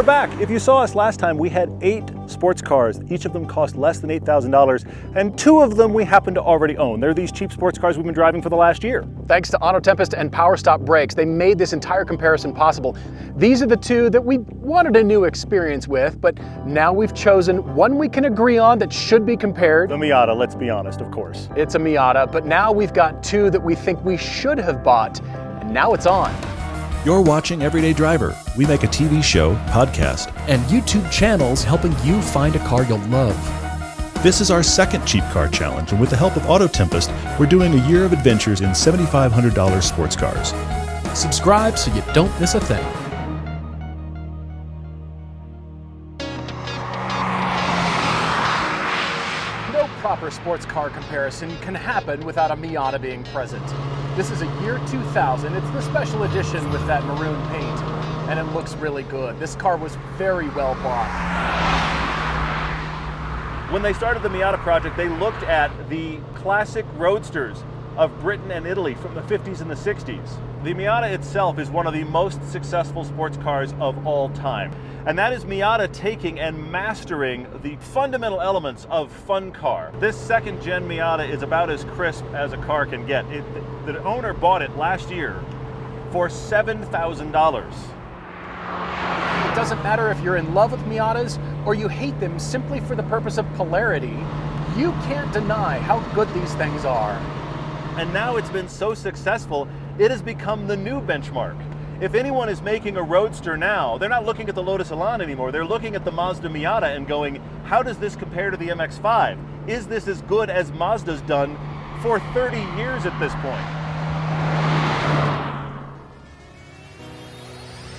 We're back. If you saw us last time, we had 8 sports cars. Each of them cost less than $8,000, and 2 of them we happen to already own. They're these cheap sports cars we've been driving for the last year. Thanks to AutoTempest and Power Stop Brakes, they made this entire comparison possible. These are the 2 that we wanted a new experience with, but now we've chosen one we can agree on that should be compared. The Miata, let's be honest, of course. It's a Miata, but now we've got 2 that we think we should have bought, and now it's on. You're watching Everyday Driver. We make a TV show, podcast, and YouTube channels helping you find a car you'll love. This is our second cheap car challenge, and with the help of AutoTempest, we're doing a year of adventures in $7,500 sports cars. Subscribe so you don't miss a thing. No proper sports car comparison can happen without a Miata being present. This is a year 2000. It's the special edition with that maroon paint, and it looks really good. This car was very well bought. When they started the Miata project, they looked at the classic roadsters of Britain and Italy from the 50s and the 60s. The Miata itself is one of the most successful sports cars of all time. And that is Miata taking and mastering the fundamental elements of fun car. This second gen Miata is about as crisp as a car can get. The owner bought it last year for $7,000. It doesn't matter if you're in love with Miatas or you hate them simply for the purpose of polarity, you can't deny how good these things are. And now it's been so successful, it has become the new benchmark. If anyone is making a roadster now, they're not looking at the Lotus Elan anymore. They're looking at the Mazda Miata and going, how does this compare to the MX-5? Is this as good as Mazda's done for 30 years at this point?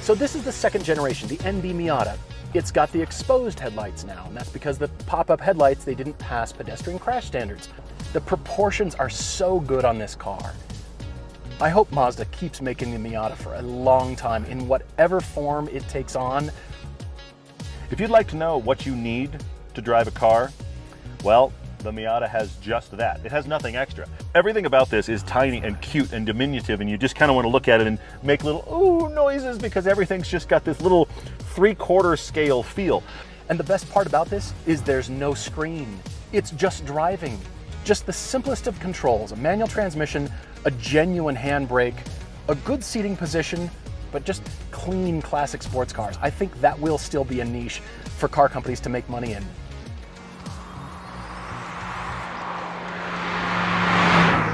So this is the second generation, the NB Miata. It's got the exposed headlights now, and that's because the pop-up headlights, they didn't pass pedestrian crash standards. The proportions are so good on this car. I hope Mazda keeps making the Miata for a long time in whatever form it takes on. If you'd like to know what you need to drive a car, well, the Miata has just that. It has nothing extra. Everything about this is tiny and cute and diminutive, and you just kind of want to look at it and make little ooh noises because everything's just got this little 3/4 scale feel. And the best part about this is there's no screen. It's just driving. Just the simplest of controls, a manual transmission, a genuine handbrake, a good seating position, but just clean classic sports cars. I think that will still be a niche for car companies to make money in.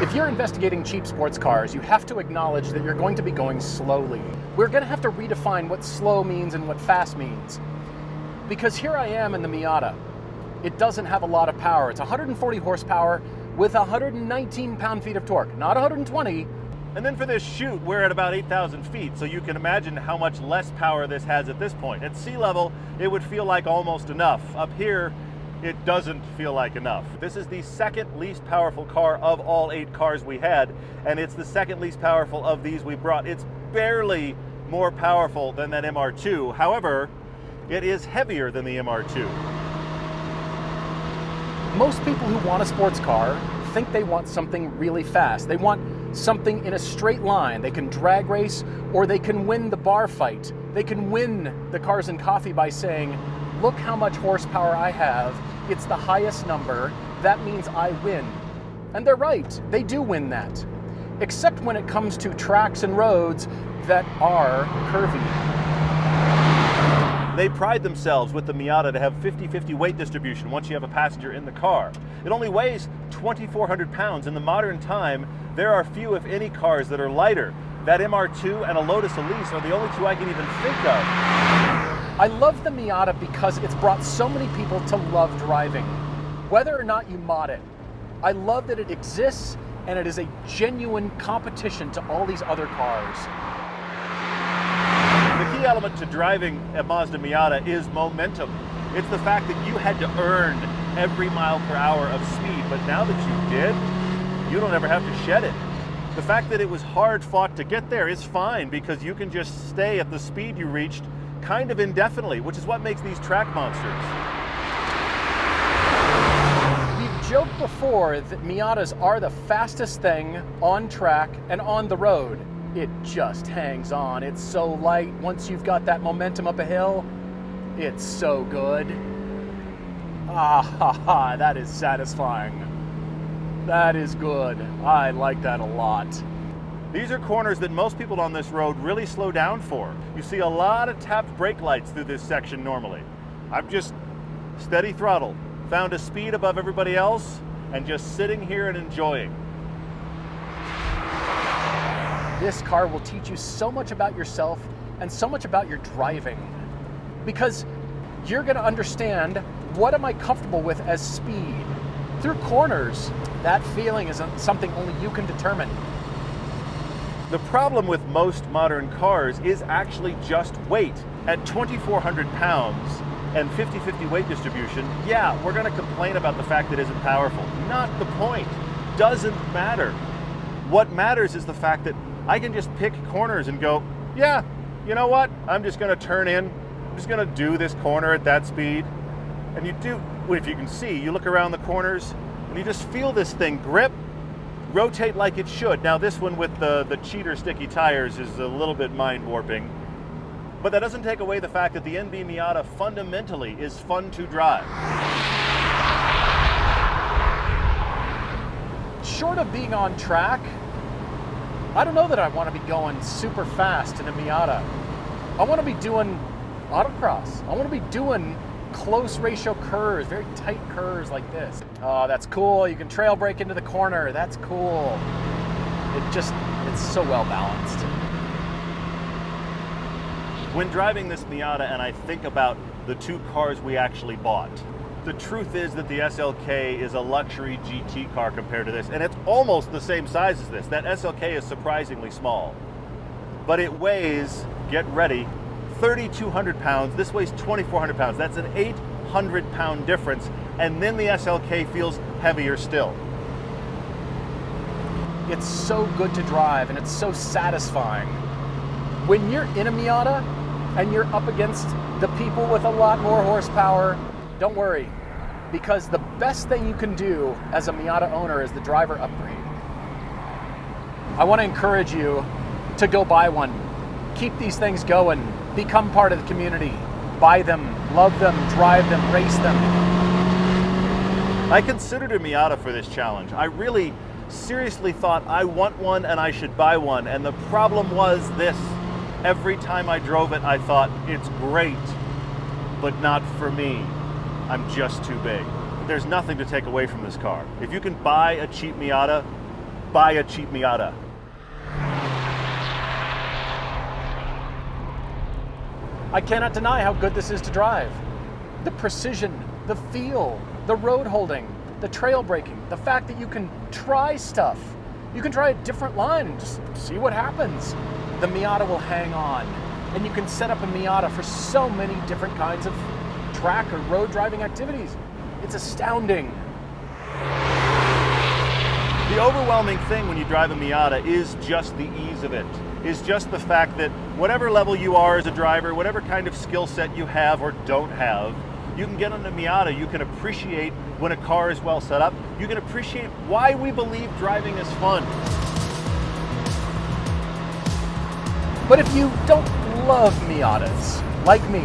If you're investigating cheap sports cars, you have to acknowledge that you're going to be going slowly. We're going to have to redefine what slow means and what fast means. Because here I am in the Miata. It doesn't have a lot of power. It's 140 horsepower with 119 pound-feet of torque, not 120. And then for this shoot, we're at about 8,000 feet, so you can imagine how much less power this has at this point. At sea level, it would feel like almost enough. Up here, it doesn't feel like enough. This is the second least powerful car of all 8 cars we had, and it's the second least powerful of these we brought. It's barely more powerful than that MR2. However, it is heavier than the MR2. Most people who want a sports car think they want something really fast. They want something in a straight line. They can drag race or they can win the bar fight. They can win the Cars and Coffee by saying, look how much horsepower I have. It's the highest number. That means I win. And they're right. They do win that. Except when it comes to tracks and roads that are curvy. They pride themselves with the Miata to have 50-50 weight distribution once you have a passenger in the car. It only weighs 2,400 pounds. In the modern time, there are few, if any, cars that are lighter. That MR2 and a Lotus Elise are the only 2 I can even think of. I love the Miata because it's brought so many people to love driving, whether or not you mod it. I love that it exists and it is a genuine competition to all these other cars. The key element to driving a Mazda Miata is momentum. It's the fact that you had to earn every mile per hour of speed, but now that you did, you don't ever have to shed it. The fact that it was hard fought to get there is fine because you can just stay at the speed you reached kind of indefinitely, which is what makes these track monsters. We've joked before that Miatas are the fastest thing on track and on the road. It just hangs on. It's so light. Once you've got that momentum up a hill, It's so good. Ah ha ha, that is satisfying. That is good. I like that a lot. These are corners that most people on this road really slow down for. You see a lot of tapped brake lights through this section normally. I've just steady throttle, found a speed above everybody else, and just sitting here and enjoying. This car will teach you so much about yourself and so much about your driving, because you're going to understand what am I comfortable with as speed. Through corners, that feeling is something only you can determine. The problem with most modern cars is actually just weight. At 2,400 pounds and 50-50 weight distribution, yeah, we're going to complain about the fact that it isn't powerful. Not the point. Doesn't matter. What matters is the fact that I can just pick corners and go, yeah, you know what? I'm just going to turn in. I'm just going to do this corner at that speed. And you do, if you can see, you look around the corners and you just feel this thing grip, rotate like it should. Now this one with the cheater sticky tires is a little bit mind warping, but that doesn't take away the fact that the NB Miata fundamentally is fun to drive. Short of being on track, I don't know that I want to be going super fast in a Miata. I want to be doing autocross. I want to be doing close ratio curves, very tight curves like this. Oh, that's cool. You can trail brake into the corner. That's cool. It's so well balanced. When driving this Miata and I think about the two cars we actually bought, the truth is that the SLK is a luxury GT car compared to this, and it's almost the same size as this. That SLK is surprisingly small, but it weighs, get ready, 3,200 pounds. This weighs 2,400 pounds. That's an 800-pound difference, and then the SLK feels heavier still. It's so good to drive, and it's so satisfying. When you're in a Miata and you're up against the people with a lot more horsepower, don't worry, because the best thing you can do as a Miata owner is the driver upgrade. I want to encourage you to go buy one. Keep these things going. Become part of the community. Buy them, love them, drive them, race them. I considered a Miata for this challenge. I really seriously thought I want one and I should buy one, and the problem was this. Every time I drove it, I thought, it's great, but not for me. I'm just too big. There's nothing to take away from this car. If you can buy a cheap Miata, buy a cheap Miata. I cannot deny how good this is to drive. The precision, the feel, the road holding, the trail braking, the fact that you can try stuff. You can try a different line and just see what happens. The Miata will hang on, and you can set up a Miata for so many different kinds of track or road driving activities. It's astounding. The overwhelming thing when you drive a Miata is just the ease of it. Is just the fact that whatever level you are as a driver, whatever kind of skill set you have or don't have, you can get on a Miata. You can appreciate when a car is well set up. You can appreciate why we believe driving is fun. But if you don't love Miatas, like me,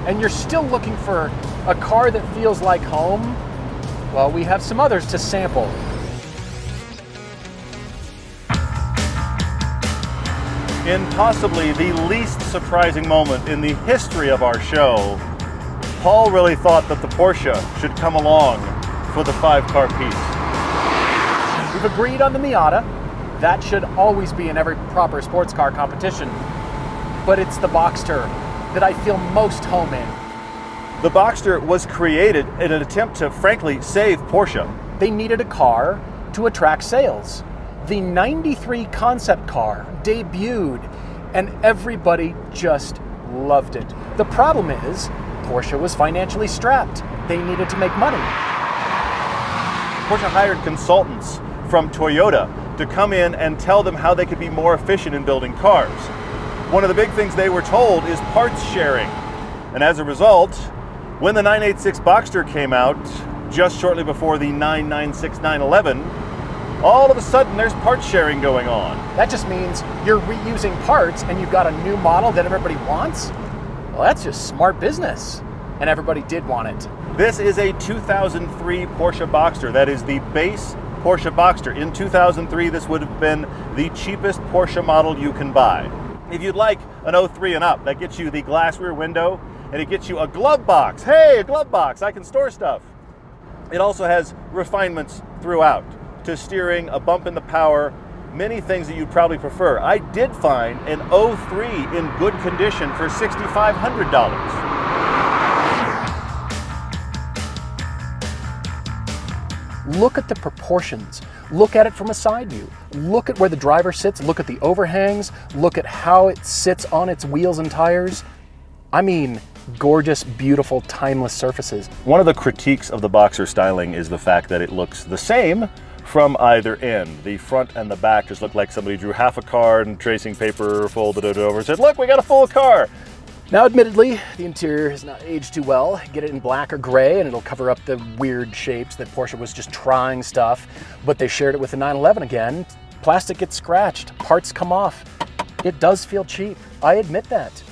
and you're still looking for a car that feels like home, well, we have some others to sample. In possibly the least surprising moment in the history of our show, Paul really thought that the Porsche should come along for the 5-car piece. We've agreed on the Miata. That should always be in every proper sports car competition. But it's the Boxster that I feel most home in. The Boxster was created in an attempt to, frankly, save Porsche. They needed a car to attract sales. The 93 concept car debuted, and everybody just loved it. The problem is, Porsche was financially strapped. They needed to make money. Porsche hired consultants from Toyota to come in and tell them how they could be more efficient in building cars. One of the big things they were told is parts sharing. And as a result, when the 986 Boxster came out, just shortly before the 996 911, all of a sudden there's parts sharing going on. That just means you're reusing parts and you've got a new model that everybody wants? Well, that's just smart business. and everybody did want it. This is a 2003 Porsche Boxster. That is the base Porsche Boxster. In 2003, this would have been the cheapest Porsche model you can buy. If you'd like an 03 and up, that gets you the glass rear window, and it gets you a glove box. Hey, a glove box, I can store stuff. It also has refinements throughout to steering, a bump in the power, many things that you'd probably prefer. I did find an 03 in good condition for $6,500. Look at the proportions. Look at it from a side view. Look at where the driver sits. Look at the overhangs. Look at how it sits on its wheels and tires. I mean, gorgeous, beautiful, timeless surfaces. One of the critiques of the Boxster styling is the fact that it looks the same from either end. The front and the back just look like somebody drew half a card and tracing paper, folded it over, and said, look, we got a full car. Now, admittedly, the interior has not aged too well. Get it in black or gray and it'll cover up the weird shapes that Porsche was just trying stuff, but they shared it with the 911 again. Plastic gets scratched, parts come off. It does feel cheap, I admit that.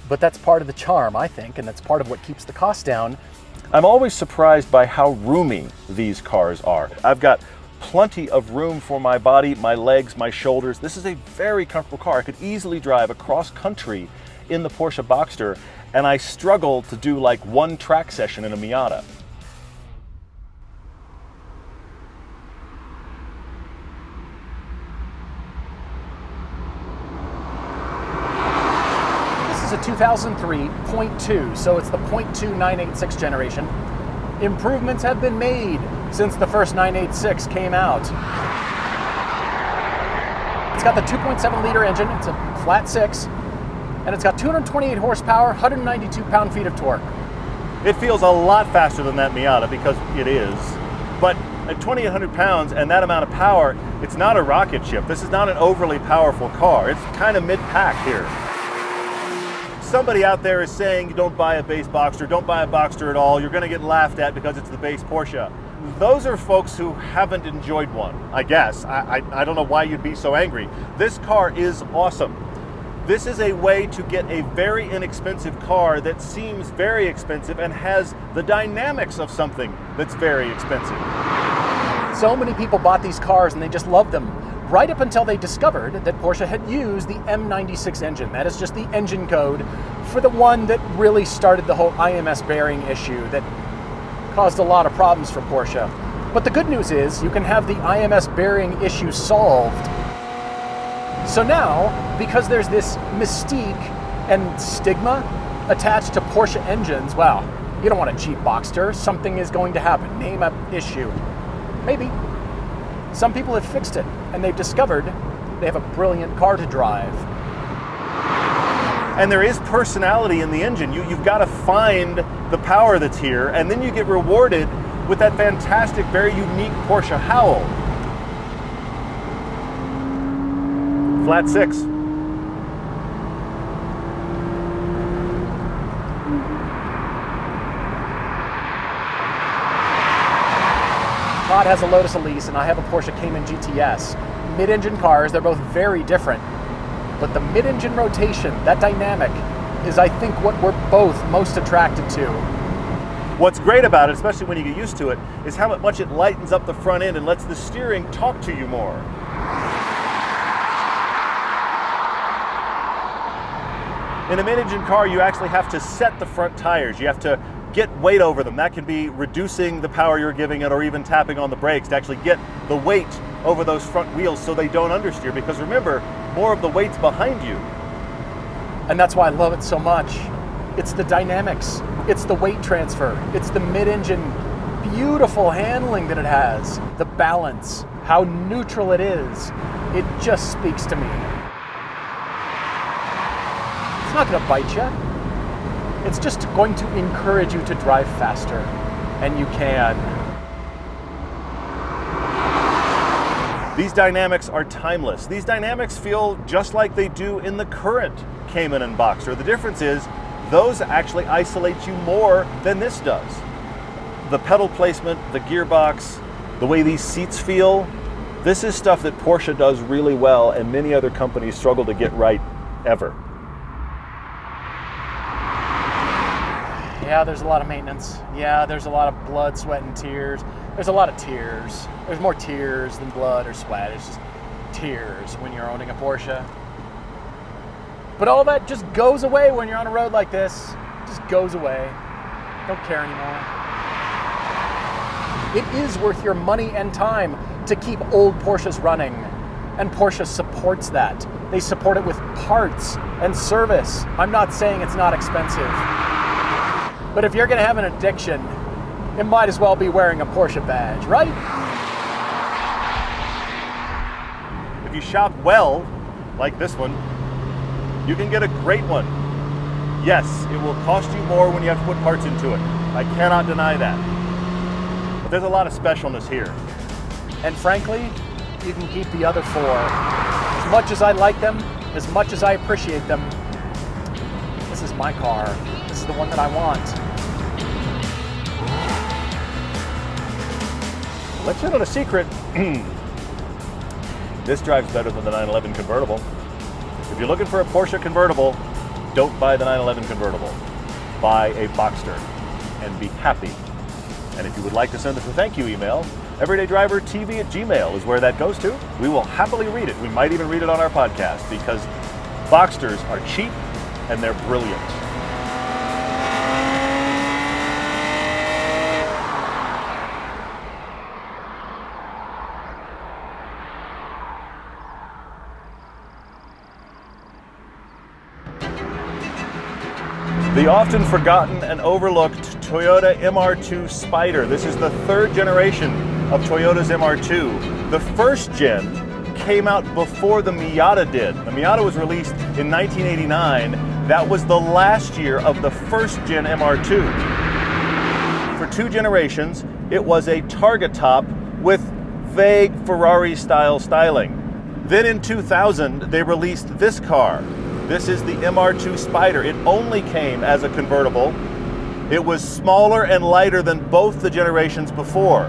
But that's part of the charm, I think, and that's part of what keeps the cost down. I'm always surprised by how roomy these cars are. I've got plenty of room for my body, my legs, my shoulders. This is a very comfortable car. I could easily drive across country in the Porsche Boxster, and I struggle to do like one track session in a Miata. This is a 2003 .2, so it's the .2 986 generation. Improvements have been made since the first 986 came out. It's got the 2.7 liter engine, it's a flat six, and it's got 228 horsepower, 192 pound-feet of torque. It feels a lot faster than that Miata because it is, but at 2,800 pounds and that amount of power, it's not a rocket ship. This is not an overly powerful car. It's kind of mid-pack here. Somebody out there is saying, don't buy a base Boxster, don't buy a Boxster at all, you're gonna get laughed at because it's the base Porsche. Those are folks who haven't enjoyed one, I guess. I don't know why you'd be so angry. This car is awesome. This is a way to get a very inexpensive car that seems very expensive and has the dynamics of something that's very expensive. So many people bought these cars and they just loved them, right up until they discovered that Porsche had used the M96 engine. That is just the engine code for the one that really started the whole IMS bearing issue that caused a lot of problems for Porsche. But the good news is you can have the IMS bearing issue solved. So now, because there's this mystique and stigma attached to Porsche engines, well, you don't want a cheap Boxster. Something is going to happen. Name an issue. Maybe. Some people have fixed it, and they've discovered they have a brilliant car to drive. And there is personality in the engine. You've got to find the power that's here, and then you get rewarded with that fantastic, very unique Porsche howl. Flat six. Todd has a Lotus Elise and I have a Porsche Cayman GTS. Mid-engine cars, they're both very different. But the mid-engine rotation, that dynamic, is I think what we're both most attracted to. What's great about it, especially when you get used to it, is how much it lightens up the front end and lets the steering talk to you more. In a mid-engine car, you actually have to set the front tires. You have to get weight over them. That can be reducing the power you're giving it or even tapping on the brakes to actually get the weight over those front wheels so they don't understeer. Because remember, more of the weight's behind you. And that's why I love it so much. It's the dynamics. It's the weight transfer. It's the mid-engine beautiful handling that it has. The balance, how neutral it is. It just speaks to me. It's not going to bite you. It's just going to encourage you to drive faster, and you can. These dynamics are timeless. These dynamics feel just like they do in the current Cayman and Boxster. The difference is those actually isolate you more than this does. The pedal placement, the gearbox, the way these seats feel, this is stuff that Porsche does really well and many other companies struggle to get right ever. Yeah, there's a lot of maintenance. Yeah, there's a lot of blood, sweat, and tears. There's a lot of tears. There's more tears than blood or sweat. It's just tears when you're owning a Porsche. But all that just goes away when you're on a road like this. It just goes away. Don't care anymore. It is worth your money and time to keep old Porsches running. And Porsche supports that. They support it with parts and service. I'm not saying it's not expensive. But if you're gonna have an addiction, it might as well be wearing a Porsche badge, right? If you shop well, like this one, you can get a great one. Yes, it will cost you more when you have to put parts into it. I cannot deny that. But there's a lot of specialness here. And frankly, you can keep the other four. As much as I like them, as much as I appreciate them, this is my car. This is the one that I want. Let you in on a secret. This drives better than the 911 convertible. If you're looking for a Porsche convertible, don't buy the 911 convertible. Buy a Boxster and be happy. And if you would like to send us a thank you email, everydaydrivertv@gmail is where that goes to. We will happily read it. We might even read it on our podcast because Boxsters are cheap and they're brilliant. The often forgotten and overlooked Toyota MR2 Spyder. This is the third generation of Toyota's MR2. The first gen came out before the Miata did. The Miata was released in 1989. That was the last year of the first gen MR2. For 2 generations, it was a target top with vague Ferrari-style styling. Then in 2000, they released this car. This is the MR2 Spyder. It only came as a convertible. It was smaller and lighter than both the generations before.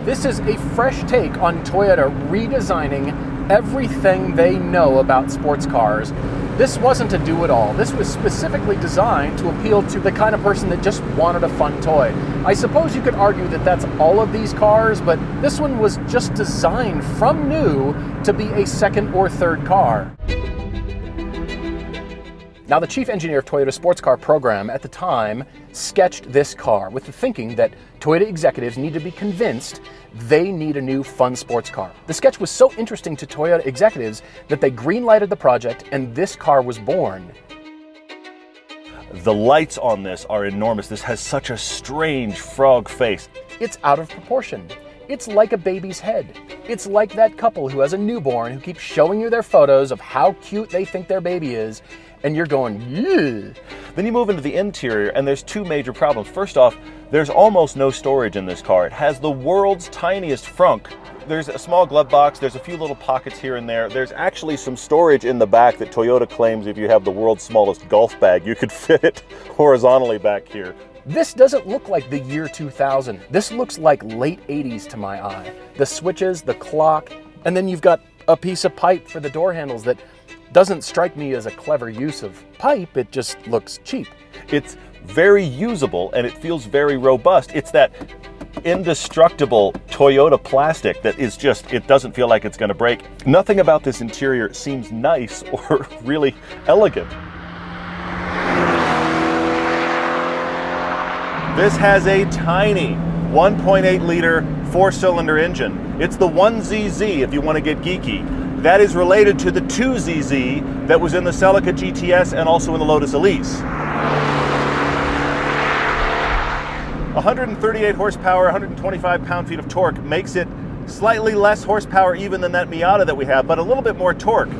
This is a fresh take on Toyota redesigning everything they know about sports cars. This wasn't a do-it-all. This was specifically designed to appeal to the kind of person that just wanted a fun toy. I suppose you could argue that that's all of these cars, but this one was just designed from new to be a second or third car. Now, the chief engineer of Toyota's sports car program at the time sketched this car with the thinking that Toyota executives need to be convinced they need a new fun sports car. The sketch was so interesting to Toyota executives that they green-lighted the project and this car was born. The lights on this are enormous. This has such a strange frog face. It's out of proportion. It's like a baby's head. It's like that couple who has a newborn who keeps showing you their photos of how cute they think their baby is, and you're going, yeah. Then you move into the interior and there's 2 major problems. First off, there's almost no storage in this car. It has the world's tiniest frunk. There's a small glove box, there's a few little pockets here and there. There's actually some storage in the back that Toyota claims if you have the world's smallest golf bag, you could fit it horizontally back here. This doesn't look like the year 2000. This looks like late 80s to my eye. The switches, the clock, and then you've got a piece of pipe for the door handles that doesn't strike me as a clever use of pipe, it just looks cheap. It's very usable and it feels very robust. It's that indestructible Toyota plastic that is just, it doesn't feel like it's going to break. Nothing about this interior seems nice or really elegant. This has a tiny 1.8 liter 4-cylinder engine. It's the 1ZZ if you want to get geeky. That is related to the 2ZZ that was in the Celica GTS and also in the Lotus Elise. 138 horsepower, 125 pound-feet of torque makes it slightly less horsepower even than that Miata that we have, but a little bit more torque.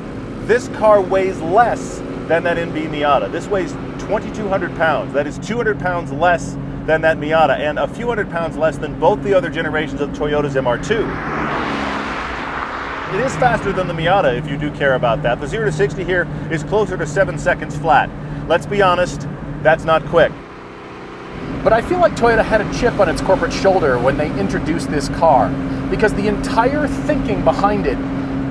This car weighs less than that NB Miata. This weighs 2,200 pounds. That is 200 pounds less than that Miata and a few hundred pounds less than both the other generations of Toyota's MR2. It is faster than the Miata if you do care about that. The 0 to 60 here is closer to 7 seconds flat. Let's be honest, that's not quick. But I feel like Toyota had a chip on its corporate shoulder when they introduced this car, because the entire thinking behind it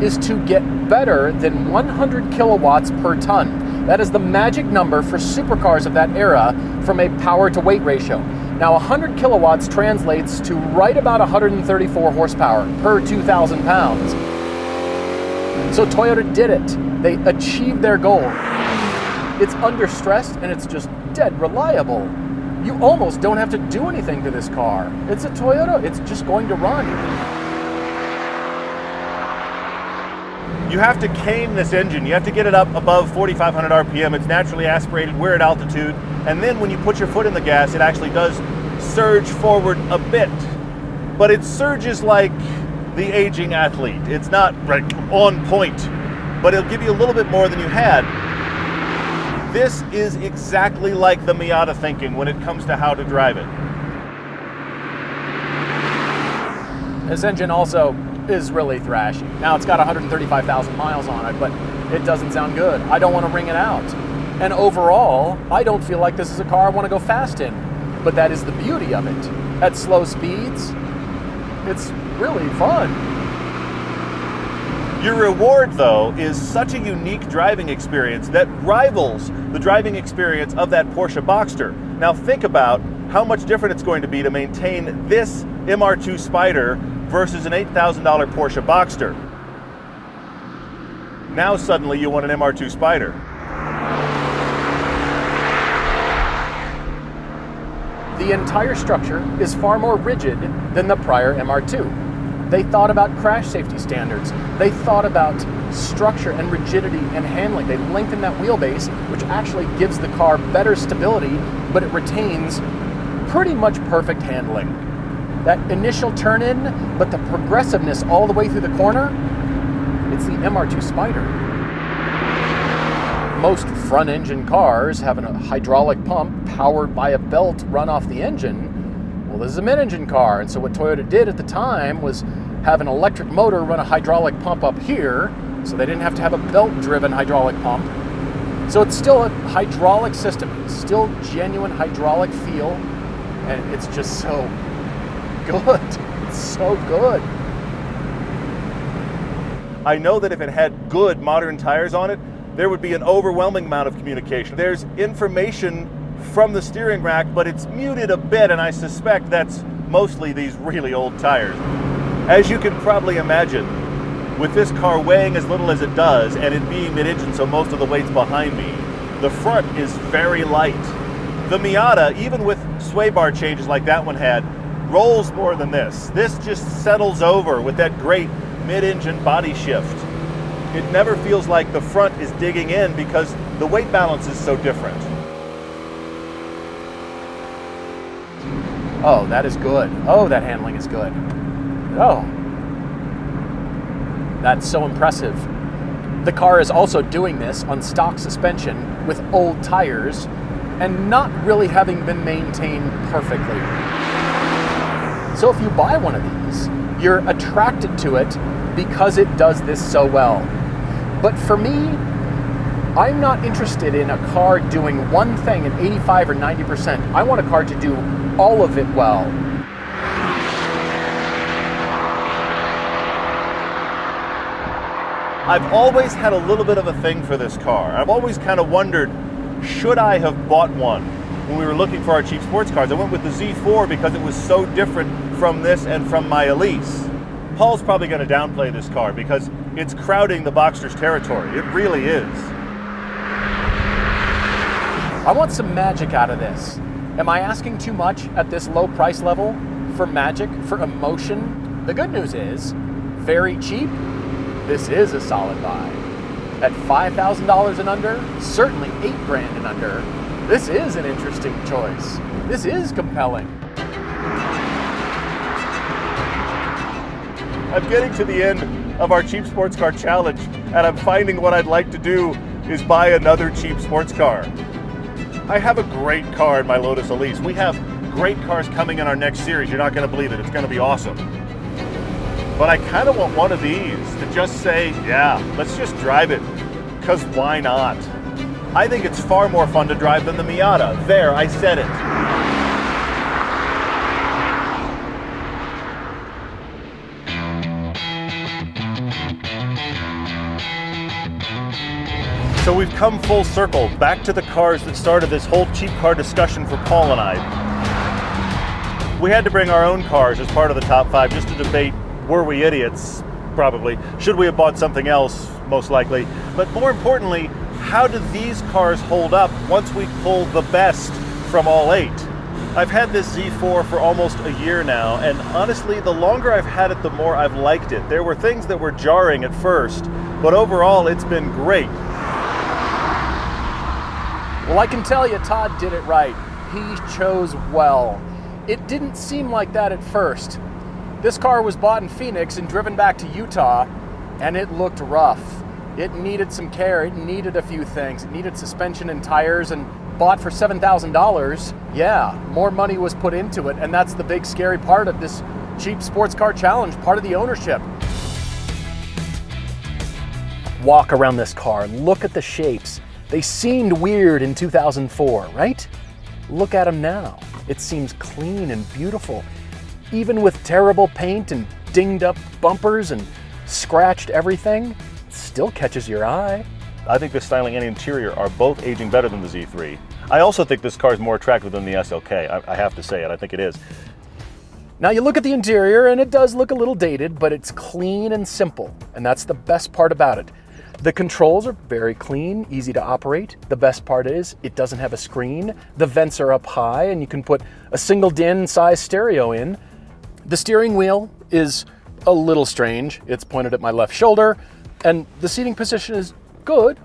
is to get better than 100 kilowatts per ton. That is the magic number for supercars of that era from a power to weight ratio. Now 100 kilowatts translates to right about 134 horsepower per 2,000 pounds. So Toyota did it. They achieved their goal. It's under stress and it's just dead reliable. You almost don't have to do anything to this car. It's a Toyota, it's just going to run. You have to cane this engine. You have to get it up above 4,500 RPM. It's naturally aspirated. We're at altitude. And then when you put your foot in the gas, it actually does surge forward a bit. But it surges like the aging athlete. It's not like on point, but it'll give you a little bit more than you had. This is exactly like the Miata thinking when it comes to how to drive it. This engine also is really thrashy. Now it's got 135,000 miles on it, but it doesn't sound good. I don't want to wring it out. And overall, I don't feel like this is a car I want to go fast in. But that is the beauty of it. At slow speeds, it's really fun. Your reward, though, is such a unique driving experience that rivals the driving experience of that Porsche Boxster. Now think about how much different it's going to be to maintain this MR2 Spyder versus an $8,000 Porsche Boxster. Now suddenly you want an MR2 Spyder. The entire structure is far more rigid than the prior MR2. They thought about crash safety standards. They thought about structure and rigidity and handling. They lengthened that wheelbase, which actually gives the car better stability, but it retains pretty much perfect handling. That initial turn in, but the progressiveness all the way through the corner, it's the MR2 Spyder. Most front engine cars have a hydraulic pump powered by a belt run off the engine. Well, this is a mid-engine car, and so what Toyota did at the time was have an electric motor run a hydraulic pump up here, so they didn't have to have a belt-driven hydraulic pump. So it's still a hydraulic system, it's still genuine hydraulic feel, and it's just so good. It's so good. I know that if it had good modern tires on it, there would be an overwhelming amount of communication. There's information from the steering rack, but it's muted a bit, and I suspect that's mostly these really old tires. As you can probably imagine, with this car weighing as little as it does, and it being mid-engine, so most of the weight's behind me, the front is very light. The Miata, even with sway bar changes like that one had, rolls more than this. This just settles over with that great mid-engine body shift. It never feels like the front is digging in because the weight balance is so different. Oh, that is good. Oh, that handling is good. Oh, that's so impressive. The car is also doing this on stock suspension with old tires and not really having been maintained perfectly. So if you buy one of these, you're attracted to it because it does this so well. But for me, I'm not interested in a car doing one thing at 85 or 90%. I want a car to do all of it well. I've always had a little bit of a thing for this car. I've always kind of wondered, should I have bought one when we were looking for our cheap sports cars? I went with the Z4 because it was so different from this and from my Elise. Paul's probably going to downplay this car because it's crowding the Boxster's territory. It really is. I want some magic out of this. Am I asking too much at this low price level for magic, for emotion? The good news is, very cheap, this is a solid buy. At $5,000 and under, certainly $8,000 and under, this is an interesting choice. This is compelling. I'm getting to the end of our cheap sports car challenge, and I'm finding what I'd like to do is buy another cheap sports car. I have a great car in my Lotus Elise. We have great cars coming in our next series. You're not going to believe it. It's going to be awesome. But I kind of want one of these to just say, yeah, let's just drive it, because why not? I think it's far more fun to drive than the Miata. There, I said it. So we've come full circle, back to the cars that started this whole cheap car discussion for Paul and I. We had to bring our own cars as part of the top 5 just to debate, were we idiots? Probably. Should we have bought something else? Most likely. But more importantly, how do these cars hold up once we pull the best from all 8? I've had this Z4 for almost a year now, and honestly, the longer I've had it, the more I've liked it. There were things that were jarring at first, but overall, it's been great. Well, I can tell you, Todd did it right. He chose well. It didn't seem like that at first. This car was bought in Phoenix and driven back to Utah, and it looked rough. It needed some care. It needed a few things. It needed suspension and tires, and bought for $7,000. Yeah, more money was put into it, and that's the big scary part of this cheap sports car challenge, part of the ownership. Walk around this car and look at the shapes. They seemed weird in 2004, right? Look at them now. It seems clean and beautiful. Even with terrible paint and dinged up bumpers and scratched everything, it still catches your eye. I think the styling and interior are both aging better than the Z3. I also think this car is more attractive than the SLK. I have to say it, I think it is. Now you look at the interior and it does look a little dated, but it's clean and simple, and that's the best part about it. The controls are very clean, easy to operate. The best part is it doesn't have a screen. The vents are up high and you can put a single DIN size stereo in. The steering wheel is a little strange. It's pointed at my left shoulder, and the seating position is good.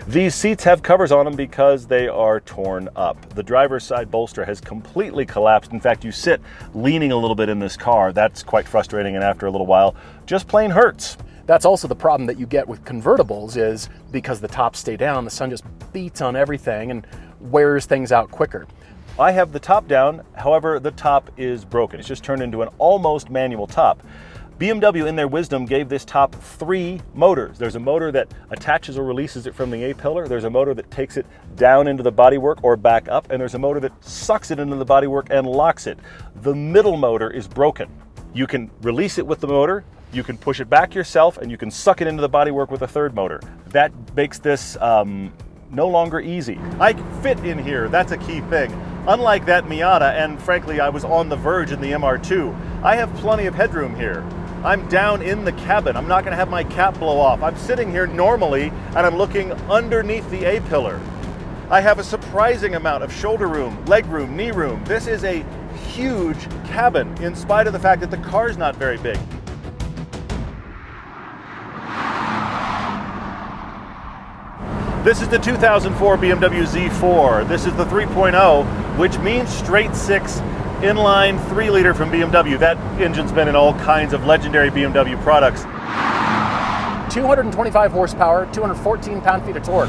These seats have covers on them because they are torn up. The driver's side bolster has completely collapsed. In fact, you sit leaning a little bit in this car. That's quite frustrating, and after a little while, just plain hurts. That's also the problem that you get with convertibles, is because the tops stay down, the sun just beats on everything and wears things out quicker. I have the top down, however, the top is broken. It's just turned into an almost manual top. BMW, in their wisdom, gave this top 3 motors. There's a motor that attaches or releases it from the A-pillar. There's a motor that takes it down into the bodywork or back up, and there's a motor that sucks it into the bodywork and locks it. The middle motor is broken. You can release it with the motor, you can push it back yourself, and you can suck it into the bodywork with a third motor. That makes this no longer easy. I fit in here, that's a key thing. Unlike that Miata, and frankly, I was on the verge in the MR2, I have plenty of headroom here. I'm down in the cabin. I'm not going to have my cap blow off. I'm sitting here normally, and I'm looking underneath the A-pillar. I have a surprising amount of shoulder room, leg room, knee room. This is a huge cabin, in spite of the fact that the car's not very big. This is the 2004 BMW Z4. This is the 3.0, which means straight 6 inline 3-liter from BMW. That engine's been in all kinds of legendary BMW products. 225 horsepower, 214 pound-feet of torque.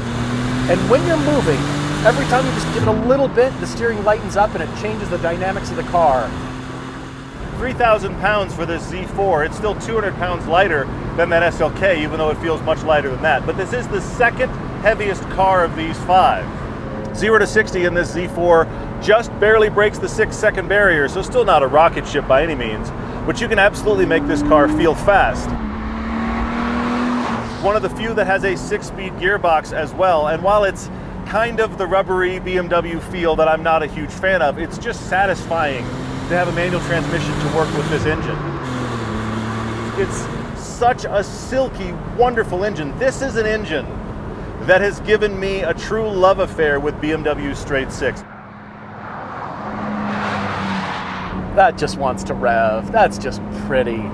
And when you're moving, every time you just give it a little bit, the steering lightens up and it changes the dynamics of the car. 3,000 pounds for this Z4. It's still 200 pounds lighter than that SLK, even though it feels much lighter than that. But this is the second heaviest car of these 5. 0 to 60 in this Z4 just barely breaks the 6-second barrier, so still not a rocket ship by any means, but you can absolutely make this car feel fast. One of the few that has a 6-speed gearbox as well, and while it's kind of the rubbery BMW feel that I'm not a huge fan of, it's just satisfying to have a manual transmission to work with this engine. It's such a silky, wonderful engine. This is an engine that has given me a true love affair with BMW straight 6. That just wants to rev. That's just pretty.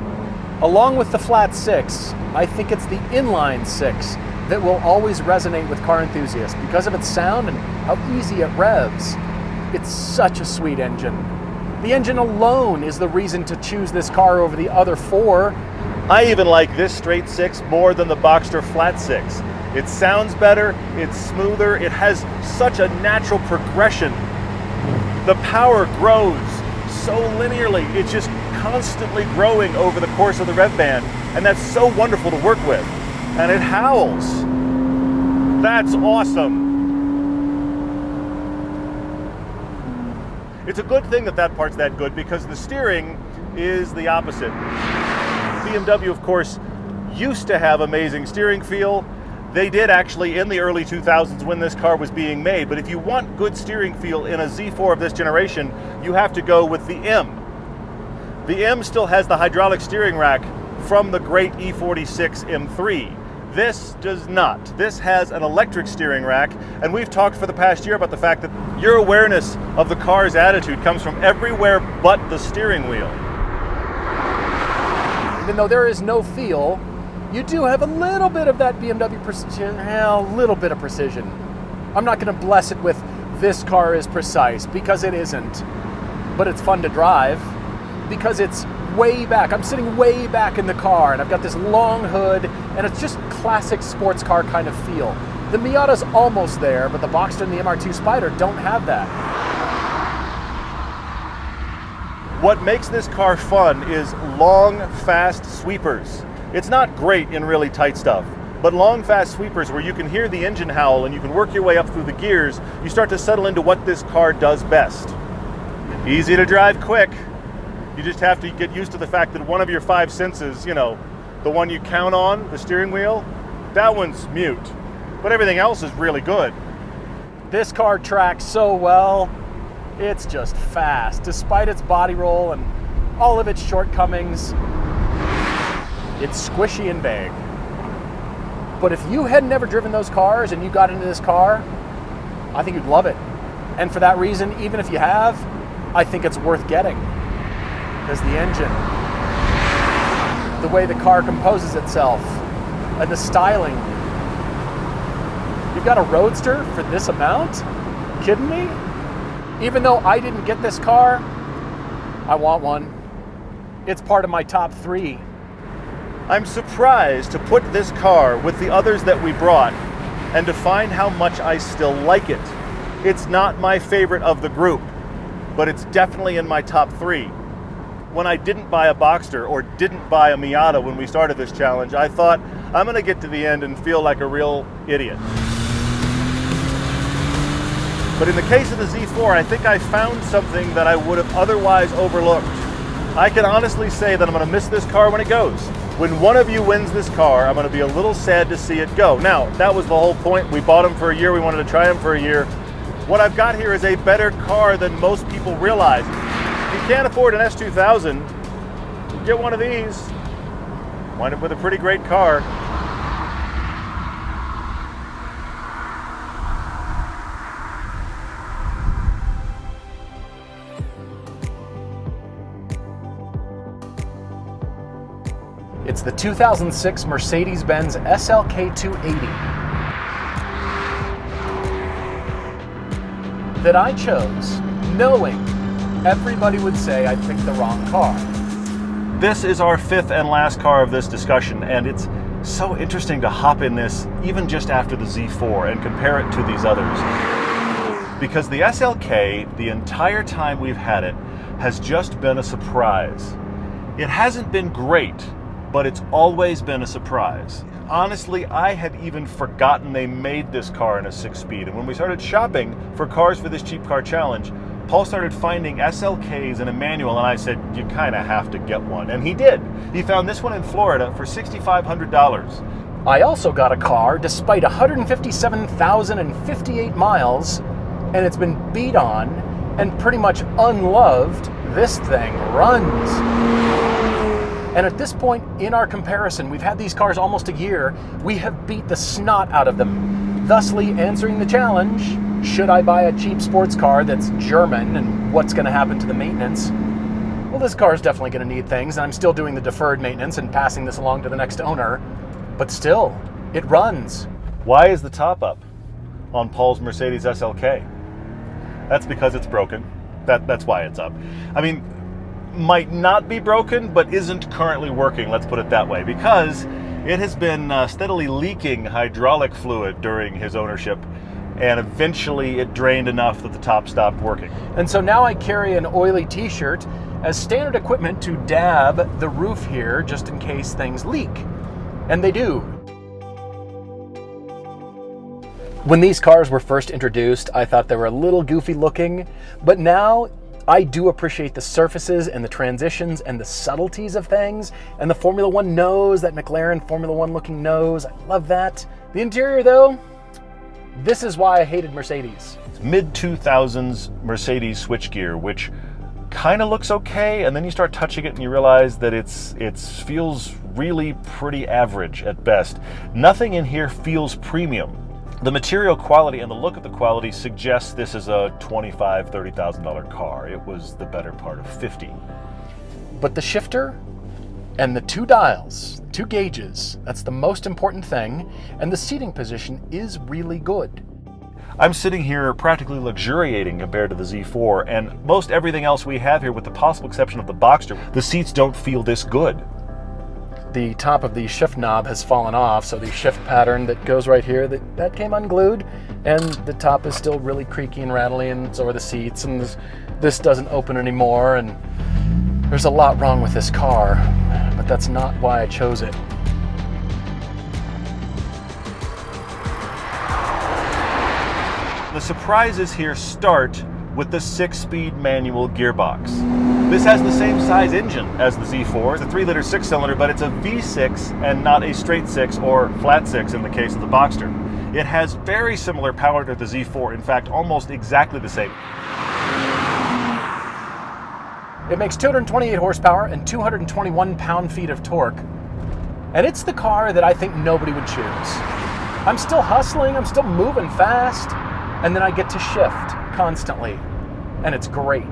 Along with the flat 6, I think it's the inline 6 that will always resonate with car enthusiasts because of its sound and how easy it revs. It's such a sweet engine. The engine alone is the reason to choose this car over the other 4. I even like this straight 6 more than the Boxster flat 6. It sounds better, it's smoother, it has such a natural progression. The power grows so linearly, it's just constantly growing over the course of the rev band, and that's so wonderful to work with. And it howls. That's awesome. It's a good thing that that part's that good, because the steering is the opposite. BMW, of course, used to have amazing steering feel. They did actually in the early 2000s when this car was being made, but if you want good steering feel in a Z4 of this generation, you have to go with the M. The M still has the hydraulic steering rack from the great E46 M3. This does not. This has an electric steering rack, and we've talked for the past year about the fact that your awareness of the car's attitude comes from everywhere but the steering wheel. Even though there is no feel, you do have a little bit of that BMW precision, a little bit of precision. I'm not going to bless it with this car is precise, because it isn't. But it's fun to drive, because it's way back. I'm sitting way back in the car, and I've got this long hood, and it's just classic sports car kind of feel. The Miata's almost there, but the Boxster and the MR2 Spyder don't have that. What makes this car fun is long, fast sweepers. It's not great in really tight stuff, but long, fast sweepers where you can hear the engine howl and you can work your way up through the gears, you start to settle into what this car does best. Easy to drive quick. You just have to get used to the fact that one of your five senses, you know, the one you count on, the steering wheel, that one's mute. But everything else is really good. This car tracks so well, it's just fast. Despite its body roll and all of its shortcomings, it's squishy and big. But if you had never driven those cars and you got into this car, I think you'd love it. And for that reason, even if you have, I think it's worth getting. Because the engine, the way the car composes itself, and the styling. You've got a Roadster for this amount? Kidding me? Even though I didn't get this car, I want one. It's part of my top 3. I'm surprised to put this car with the others that we brought and to find how much I still like it. It's not my favorite of the group, but it's definitely in my top 3. When I didn't buy a Boxster or didn't buy a Miata when we started this challenge, I thought, I'm gonna get to the end and feel like a real idiot. But in the case of the Z4, I think I found something that I would have otherwise overlooked. I can honestly say that I'm gonna miss this car when it goes. When one of you wins this car, I'm gonna be a little sad to see it go. Now, that was the whole point. We bought them for a year, we wanted to try them for a year. What I've got here is a better car than most people realize. If you can't afford an S2000, get one of these. Wind up with a pretty great car. It's the 2006 Mercedes-Benz SLK 280 that I chose, knowing everybody would say I picked the wrong car. This is our 5th and last car of this discussion, and it's so interesting to hop in this even just after the Z4 and compare it to these others. Because the SLK, the entire time we've had it, has just been a surprise. It hasn't been great, but it's always been a surprise. Honestly, I had even forgotten they made this car in a 6-speed, and when we started shopping for cars for this cheap car challenge, Paul started finding SLKs in a manual, and I said, you kind of have to get one, and he did. He found this one in Florida for $6,500. I also got a car despite 157,058 miles, and it's been beat on and pretty much unloved. This thing runs. And at this point in our comparison, we've had these cars almost a year, we have beat the snot out of them, thusly answering the challenge, should I buy a cheap sports car that's German, and what's going to happen to the maintenance? Well, this car is definitely going to need things, and I'm still doing the deferred maintenance and passing this along to the next owner, but still, it runs. Why is the top up on Paul's Mercedes SLK? That's because it's broken. That's why it's up. I mean, might not be broken, but isn't currently working, let's put it that way, because it has been steadily leaking hydraulic fluid during his ownership, and eventually it drained enough that the top stopped working. And so now I carry an oily t-shirt as standard equipment to dab the roof here just in case things leak. And they do. When these cars were first introduced, I thought they were a little goofy looking, but now I do appreciate the surfaces and the transitions and the subtleties of things, and the Formula One nose, that McLaren Formula One looking nose, I love that. The interior though, this is why I hated Mercedes. Mid-2000s Mercedes switchgear, which kind of looks okay, and then you start touching it and you realize that it feels really pretty average at best. Nothing in here feels premium. The material quality and the look of the quality suggests this is a $25,000, $30,000 car. It was the better part of $50,000. But the shifter and the two dials, 2 gauges, that's the most important thing, and the seating position is really good. I'm sitting here practically luxuriating compared to the Z4, and most everything else we have here, with the possible exception of the Boxster, the seats don't feel this good. The top of the shift knob has fallen off, so the shift pattern that goes right here, that came unglued, and the top is still really creaky and rattly, and so are the seats, and this doesn't open anymore, and there's a lot wrong with this car, but that's not why I chose it. The surprises here start with the 6-speed manual gearbox. This has the same size engine as the Z4. It's a 3-liter 6-cylinder, but it's a V6 and not a straight 6 or flat 6 in the case of the Boxster. It has very similar power to the Z4, in fact, almost exactly the same. It makes 228 horsepower and 221 pound-feet of torque. And it's the car that I think nobody would choose. I'm still hustling, I'm still moving fast, and then I get to shift constantly. And it's great.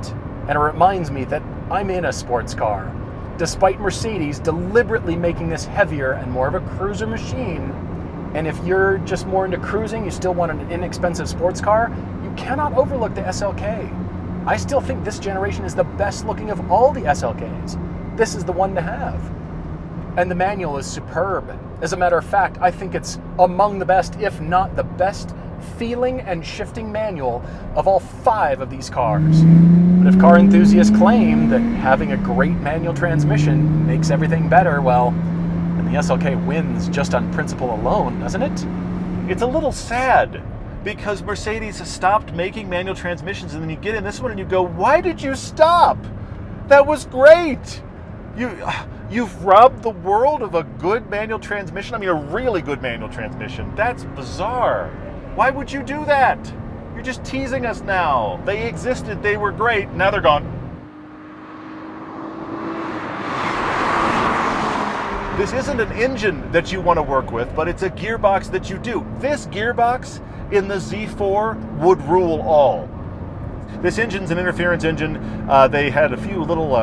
And it reminds me that I'm in a sports car, despite Mercedes deliberately making this heavier and more of a cruiser machine. And if you're just more into cruising, you still want an inexpensive sports car, you cannot overlook the SLK. I still think this generation is the best looking of all the SLKs. This is the one to have. And the manual is superb. As a matter of fact, I think it's among the best, if not the best, feeling and shifting manual of all 5 of these cars. But if car enthusiasts claim that having a great manual transmission makes everything better, well, then the SLK wins just on principle alone, doesn't it? It's a little sad, because Mercedes has stopped making manual transmissions, and then you get in this one and you go, why did you stop? That was great. You've robbed the world of a good manual transmission. I mean, a really good manual transmission. That's bizarre. Why would you do that? You're just teasing us now. They existed, they were great, now they're gone. This isn't an engine that you want to work with, but it's a gearbox that you do. This gearbox in the Z4 would rule all. This engine's an interference engine. They had a few little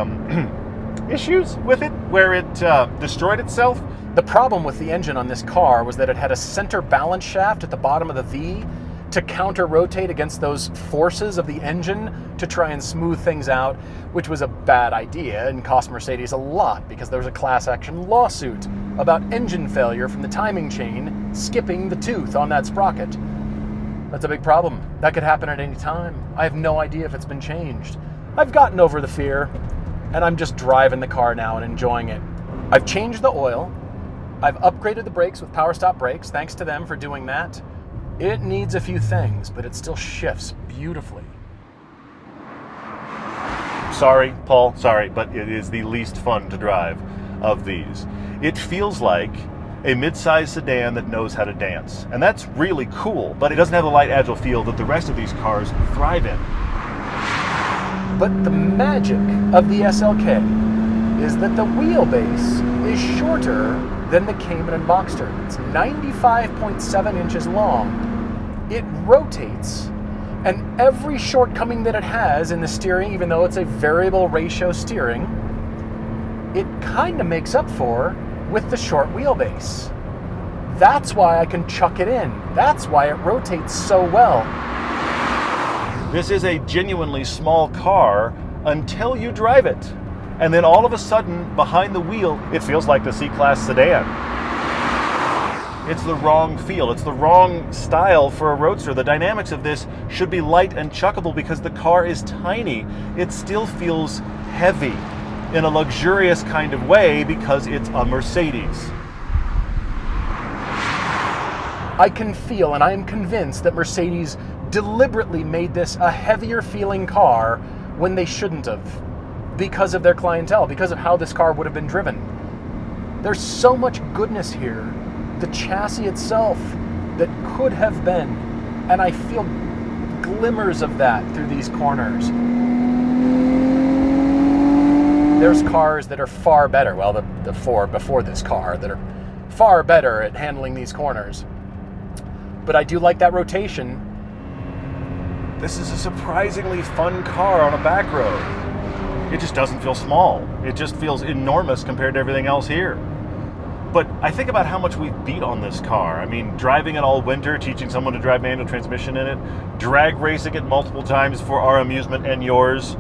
issues with it where it destroyed itself. The problem with the engine on this car was that it had a center balance shaft at the bottom of the V to counter-rotate against those forces of the engine to try and smooth things out, which was a bad idea and cost Mercedes a lot because there was a class action lawsuit about engine failure from the timing chain skipping the tooth on that sprocket. That's a big problem. That could happen at any time. I have no idea if it's been changed. I've gotten over the fear, and I'm just driving the car now and enjoying it. I've changed the oil. I've upgraded the brakes with power stop brakes, thanks to them for doing that. It needs a few things, but it still shifts beautifully. Sorry, Paul, sorry, but it is the least fun to drive of these. It feels like a mid-size sedan that knows how to dance. And that's really cool, but it doesn't have the light, agile feel that the rest of these cars thrive in. But the magic of the SLK is that the wheelbase is shorter than the Cayman and Boxster. It's 95.7 inches long. It rotates, and every shortcoming that it has in the steering, even though it's a variable ratio steering, it kind of makes up for with the short wheelbase. That's why I can chuck it in. That's why it rotates so well. This is a genuinely small car until you drive it. And then all of a sudden, behind the wheel, it feels like the C-Class sedan. It's the wrong feel. It's the wrong style for a roadster. The dynamics of this should be light and chuckable because the car is tiny. It still feels heavy in a luxurious kind of way because it's a Mercedes. I can feel, and I am convinced that Mercedes deliberately made this a heavier feeling car when they shouldn't have, because of their clientele, because of how this car would have been driven. There's so much goodness here the chassis itself that could have been. And I feel glimmers of that through these corners. There's cars that are far better, well, the four before this car, that are far better at handling these corners. But I do like that rotation. This is a surprisingly fun car on a back road. It just doesn't feel small. It just feels enormous compared to everything else here. But I think about how much we've beat on this car. I mean, driving it all winter, teaching someone to drive manual transmission in it, drag racing it multiple times for our amusement and yours.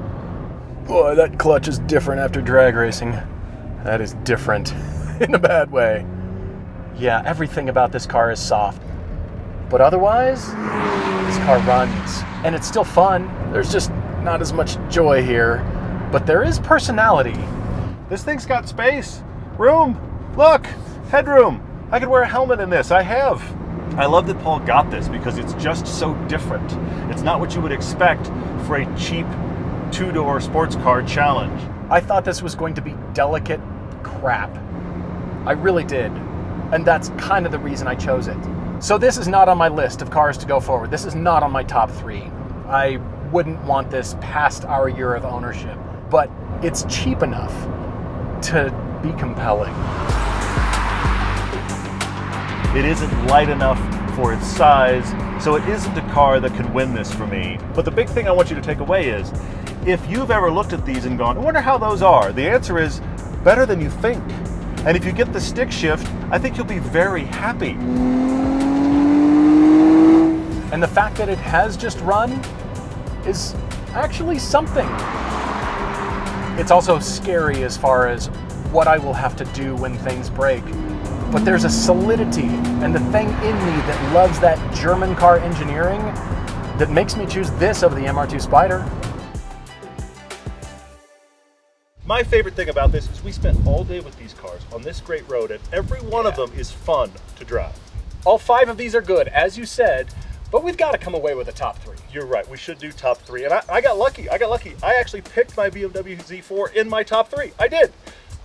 Boy, that clutch is different after drag racing. That is different in a bad way. Yeah, everything about this car is soft. But otherwise, this car runs. And it's still fun. There's just not as much joy here. But there is personality. This thing's got space, room, look, headroom. I could wear a helmet in this, I have. I love that Paul got this because it's just so different. It's not what you would expect for a cheap two-door sports car challenge. I thought this was going to be delicate crap. I really did. And that's kind of the reason I chose it. So this is not on my list of cars to go forward. This is not on my top 3. I wouldn't want this past our year of ownership, but it's cheap enough to be compelling. It isn't light enough for its size, so it isn't a car that can win this for me. But the big thing I want you to take away is, if you've ever looked at these and gone, I wonder how those are, the answer is better than you think. And if you get the stick shift, I think you'll be very happy. And the fact that it has just run is actually something. It's also scary as far as what I will have to do when things break. But there's a solidity and the thing in me that loves that German car engineering that makes me choose this over the MR2 Spyder. My favorite thing about this is we spent all day with these cars on this great road, and every one of them is fun to drive. All 5 of these are good, as you said, but we've got to come away with a top 3. You're right, we should do top 3. And I got lucky, I actually picked my BMW Z4 in my top 3. I did.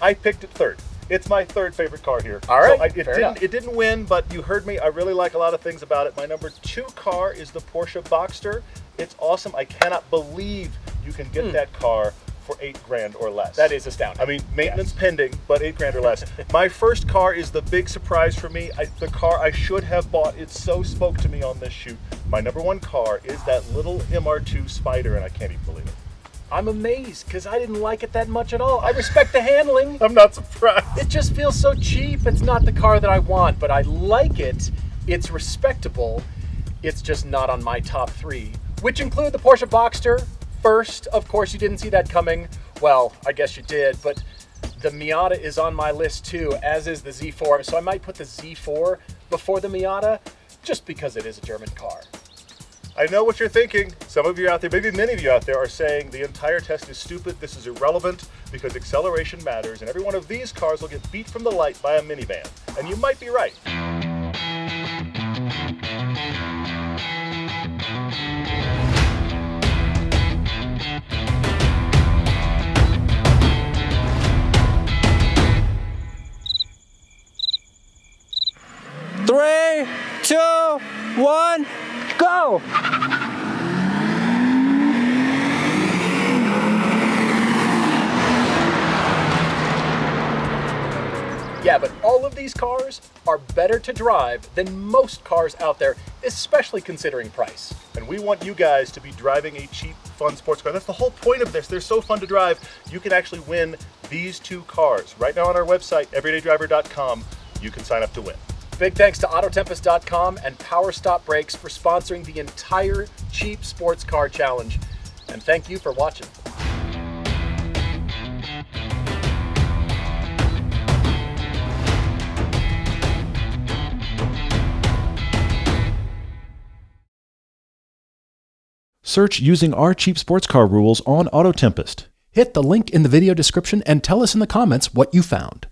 I picked it 3rd. It's my 3rd favorite car here. All right, So it didn't win, but you heard me. I really like a lot of things about it. My number 2 car is the Porsche Boxster. It's awesome. I cannot believe you can get that car for $8,000 or less. That is astounding. I mean, maintenance pending, but $8,000 or less. My first car is the big surprise for me. The car I should have bought. It so spoke to me on this shoot. My number 1 car is that little MR2 Spyder, and I can't even believe it. I'm amazed because I didn't like it that much at all. I respect the handling. I'm not surprised. It just feels so cheap. It's not the car that I want, but I like it. It's respectable. It's just not on my top 3, which include the Porsche Boxster. First, of course, you didn't see that coming. Well, I guess you did, but the Miata is on my list too, as is the Z4. So I might put the Z4 before the Miata, just because it is a German car. I know what you're thinking. Some of you out there, maybe many of you out there, are saying the entire test is stupid, this is irrelevant, because acceleration matters, and every one of these cars will get beat from the light by a minivan. And you might be right. Three, 2, 1, go! Yeah, but all of these cars are better to drive than most cars out there, especially considering price. And we want you guys to be driving a cheap, fun sports car. That's the whole point of this. They're so fun to drive. You can actually win these 2 cars. Right now on our website, everydaydriver.com, you can sign up to win. Big thanks to AutoTempest.com and Power Stop Brakes for sponsoring the entire Cheap Sports Car Challenge. And thank you for watching. Search using our cheap sports car rules on AutoTempest. Hit the link in the video description and tell us in the comments what you found.